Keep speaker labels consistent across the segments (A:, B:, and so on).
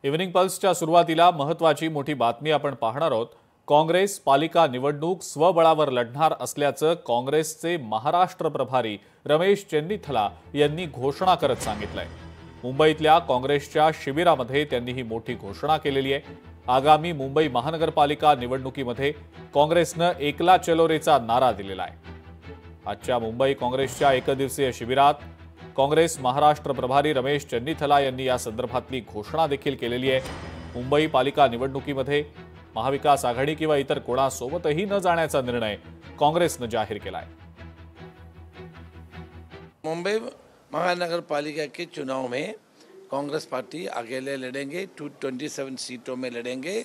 A: Evening पल्सच्या सुरुवातीला महत्त्वाची मोठी बातमी आपण पाहणार आहोत। काँग्रेस पालिका निवडणूक स्वबळावर लढणार असल्याचं काँग्रेसचे महाराष्ट्र प्रभारी रमेश चेन्नीथला यांनी घोषणा करत सांगितलंय। मुंबईतल्या काँग्रेसच्या शिबिरामध्ये त्यांनी ही मोठी घोषणा केलेली आहे। आगामी मुंबई महानगरपालिका निवडणुकीमध्ये काँग्रेसनं एकला चलो रेचा नारा दिलेला आहे। आजच्या मुंबई काँग्रेसच्या एकदिवसीय शिबिरात काँग्रेस महाराष्ट्र प्रभारी रमेश चेन्नीथला यांनी या संदर्भातली घोषणा देखील केलेली आहे। मुंबई पालिका निवडणुकीमध्ये महाविकास आघाडी किंवा इतर कोणासोबतही न जाण्याचा निर्णय काँग्रेसनं जाहीर केलाय।
B: मुंबई महानगर पालिका के चुनाव में कांग्रेस पार्टी अकेले लड़ेंगे, 227 सीटों में लड़ेंगे।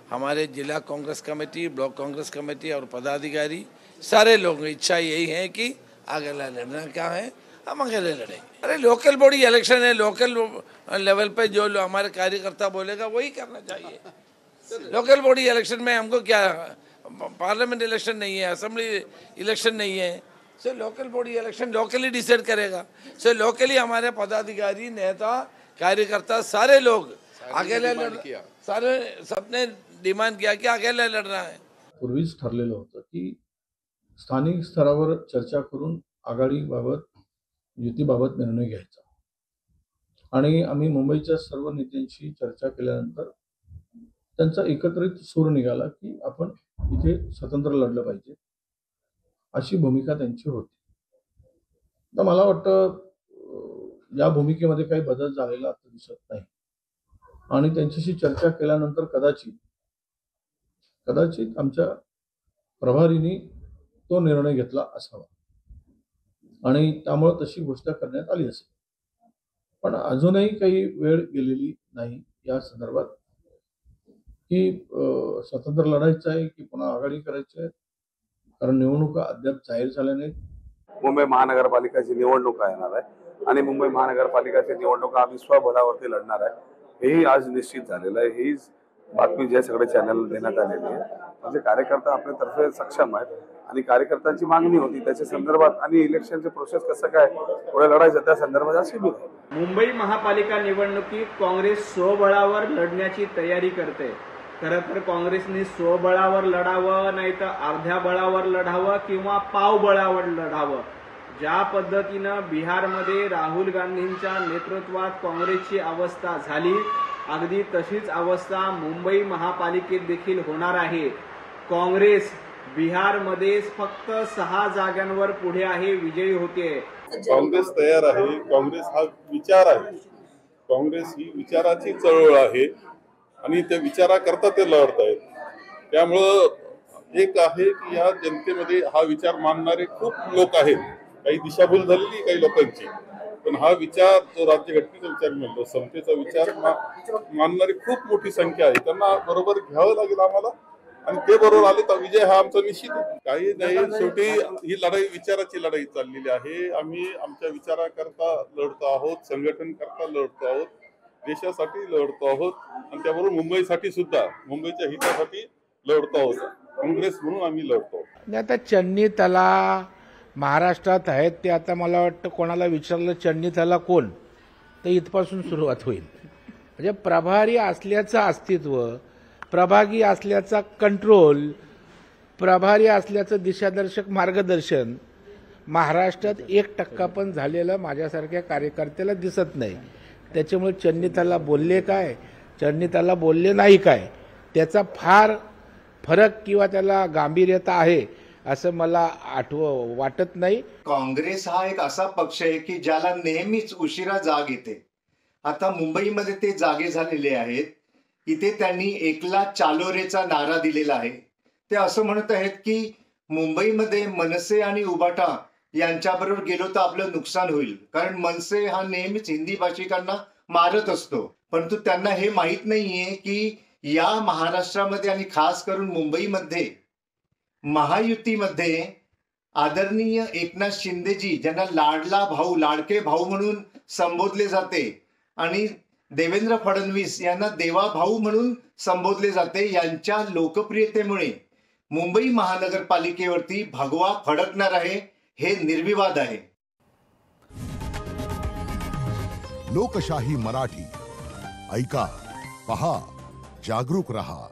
B: हमारे जिला Congress committee, block Congress committee और पदाधिकारी सारे लोगों की इच्छा यही है कि अकेला लड़ना क्या है, हम अकेले लड़ेंगे। अरे लोकल बॉडी इलेक्शन है, लोकल लेवल पे जो हमारे कार्यकर्ता बोलेगा वही करना चाहिए। लोकल बॉडी इलेक्शन में हमको क्या, पार्लियामेंट इलेक्शन नहीं है, असेंबली इलेक्शन नहीं है, so local body election locally decide करेगा। सो लोकली हमारे पदाधिकारी, नेता, कार्यकर्ता सारे लोग अकेले सारे सबने डिमांड किया कि अकेले लड़ना है।
C: पूर्वीच ठरलेलं होतं की स्थानिक स्तरावर चर्चा करून आघाडीबाबत, युतीबाबत निर्णय घ्यायचा आणि आम्ही मुंबईच्या सर्व नेत्यांशी चर्चा केल्यानंतर त्यांचा एकत्रित सूर निघाला की आपण इथे स्वतंत्र लढलं पाहिजे, अशी भूमिका त्यांची होती। तर मला वाटतं या भूमिकेमध्ये काही बदल झालेला दिसत नाही आणि त्यांच्याशी चर्चा केल्यानंतर कदाचित आमच्या प्रभारीने तो निर्णय घेतला असावा आणि त्यामुळे तशी घोषणा करण्यात आली असेल। पण अजूनही काही वेळ गेलेली नाही या संदर्भात की स्वतंत्र लढायचं आहे की पुन्हा आघाडी करायची आहे, कारण निवडणुका अद्याप जाहीर झाल्या नाहीत।
D: मुंबई महानगरपालिकेची निवडणूक येणार आहे आणि मुंबई महानगरपालिकेची निवडणूक आम्ही स्वबळावरती लढणार आहे, हेही आज निश्चित झालेलं आहे। ही बातमी जे सगळे चॅनलला देण्यात आलेली आहे, म्हणजे कार्यकर्ता आपल्यातर्फे सक्षम आहेत आणि कार्यकर्त्यांची मागणी होती त्याच्या संदर्भात आणि इलेक्शनचे प्रोसेस कसं काय पुढे लढायचं त्या संदर्भात शिबिर आहे।
E: मुंबई महापालिका निवडणुकीत काँग्रेस स्वबळावर लढण्याची तयारी करते। खरं तर काँग्रेसने स्वबळावर लढावं, नाही तर अर्ध्या बळावर लढावं किंवा पाव बळावर लढावं। ज्या पद्धतीनं बिहारमध्ये राहुल गांधींच्या नेतृत्वात काँग्रेसची अवस्था झाली, अगदी तशीच अवस्था मुंबई महापालिकेत देखील होणार आहे। काँग्रेस बिहारमध्ये फक्त 6 जागांवर पुढे आहे, विजयी होते।
F: काँग्रेस तयार आहे, काँग्रेस हा विचार आहे, काँग्रेस ही विचाराची चळवळ आहे आणि त्या विचाराकरता ते लढत आहेत। त्यामुळं एक आहे की या जनतेमध्ये हा विचार मानणारे खूप लोक आहेत, काही दिशाभूल झालेली काही लोकांची, पण हा विचार जो राज्यघटनेचा विचार म्हणतो, समतेचा विचार मानणारी खूप मोठी संख्या आहे। त्यांना बरोबर घ्यावं लागेल आम्हाला आणि ते बरोबर आले तर विजय हा आमचा निश्चित आहे। काही नाही, शेवटी ही लढाई विचाराची लढाई चाललेली आहे। आम्ही आमच्या विचाराकरता लढतो आहोत, संघटन करता लढतो आहोत, देशासाठी लढतो आहोत आणि त्याबरोबर मुंबईसाठी सुद्धा, मुंबईच्या हितासाठी लढतो आहोत। काँग्रेस म्हणून आम्ही लढतो।
G: आता चेन्नीथला महाराष्ट्रात आहेत ते, आता मला वाटतं कोणाला विचारलं चेन्नीथला कोण, तर इथपासून सुरुवात होईल। म्हणजे प्रभारी असल्याचं अस्तित्व, प्रभागी असल्याचा कंट्रोल, प्रभारी असल्याचं दिशादर्शक मार्गदर्शन महाराष्ट्रात 1% पण झालेलं माझ्यासारख्या कार्यकर्त्याला दिसत नाही। त्याच्यामुळे चेन्नीथला बोलले काय, चेन्नीथला बोलले नाही काय, त्याचा फार फरक किंवा त्याला गांभीर्यता आहे असं मला वाटत नाही।
H: काँग्रेस हा एक असा पक्ष आहे की ज्याला नेहमीच उशिरा जाग येते। आता मुंबईमध्ये ते जागे झालेले आहेत, इथे त्यांनी एकला चालो रेचा नारा दिलेला आहे। ते असं म्हणत आहेत की मुंबईमध्ये मनसे आणि उबाटा यांच्याबरोबर गेलो तर आपलं नुकसान होईल, कारण मनसे हा नेहमीच हिंदी भाषिकांना मारत असतो। परंतु त्यांना हे माहीत नाहीये की या महाराष्ट्रामध्ये आणि खास करून मुंबईमध्ये महायुतीमध्ये आदरणीय एकनाथ शिंदेजी, ज्यांना लाडला भाऊ, लाडके भाऊ म्हणून संबोधले जाते, आणि देवेंद्र फडणवीस यांना देवा भाऊ म्हणून संबोधले जाते, यांच्या लोकप्रियतेमुळे मुंबई महानगरपालिकेवरती भगवा फडकणार आहे, हे निर्विवाद आहे।
I: लोकशाही मराठी ऐका, पहा, जागरूक रहा.